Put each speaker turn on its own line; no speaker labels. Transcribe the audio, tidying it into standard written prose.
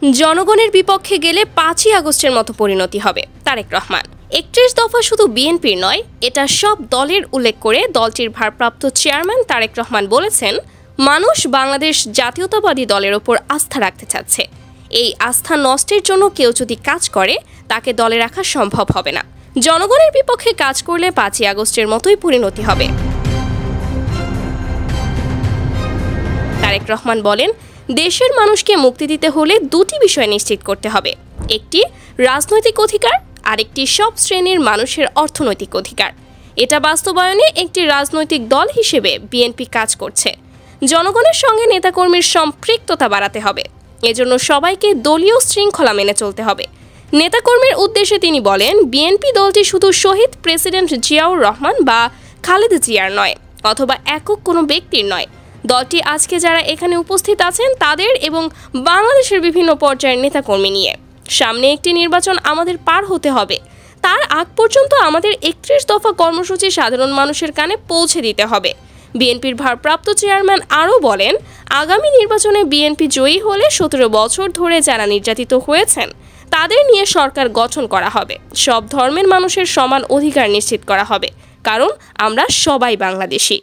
জনগণের বিপক্ষে গেলে ৫ই আগস্টের মতো পরিণতি হবে। তারেক রহমান। ৩১ দফা শুধু বিএনপির নয়, এটা সব দলের উল্লেখ করে দলটির ভারপ্রাপ্ত চেয়ারম্যান তারেক রহমান বলেছেন, মানুষ বাংলাদেশ জাতীয়তাবাদী দলের ওপর আস্থা রাখতে চাচ্ছে। এই আস্থা নষ্টের জন্য কেউ যদি কাজ করে, তাকে দলে রাখা সম্ভব হবে না। জনগণের বিপক্ষে কাজ করলে ৫ই আগস্টের মতোই পরিণতি হবে। তারেক রহমান বলেন, দেশের মানুষকে মুক্তি দিতে হলে দুটি বিষয় নিশ্চিত করতে হবে। একটি রাজনৈতিক অধিকার, আরেকটি সব শ্রেণীর মানুষের অর্থনৈতিক অধিকার। এটা বাস্তবায়নে একটি রাজনৈতিক দল হিসেবে বিএনপি কাজ করছে। জনগণের সঙ্গে নেতাকর্মীর সম্পৃক্ততা বাড়াতে হবে। এজন্য সবাইকে দলীয় শৃঙ্খলা মেনে চলতে হবে। নেতাকর্মীর উদ্দেশ্যে তিনি বলেন, বিএনপি দলটি শুধু শহীদ প্রেসিডেন্ট জিয়াউর রহমান বা খালেদা জিয়ার নয়, অথবা একক কোনো ব্যক্তির নয়। দলটি আজকে যারা এখানে উপস্থিত আছেন তাদের এবং বাংলাদেশের বিভিন্ন পর্যায়ের নেতাকর্মী নিয়ে। সামনে একটি নির্বাচন আমাদের পার হতে হবে। তার আগ পর্যন্ত আমাদের ৩১ দফা কর্মসূচি সাধারণ মানুষের কানে পৌঁছে দিতে হবে। বিএনপির ভারপ্রাপ্ত চেয়ারম্যান আরও বলেন, আগামী নির্বাচনে বিএনপি জয়ী হলে ১৭ বছর ধরে যারা নির্যাতিত হয়েছেন তাদের নিয়ে সরকার গঠন করা হবে। সব ধর্মের মানুষের সমান অধিকার নিশ্চিত করা হবে, কারণ আমরা সবাই বাংলাদেশি।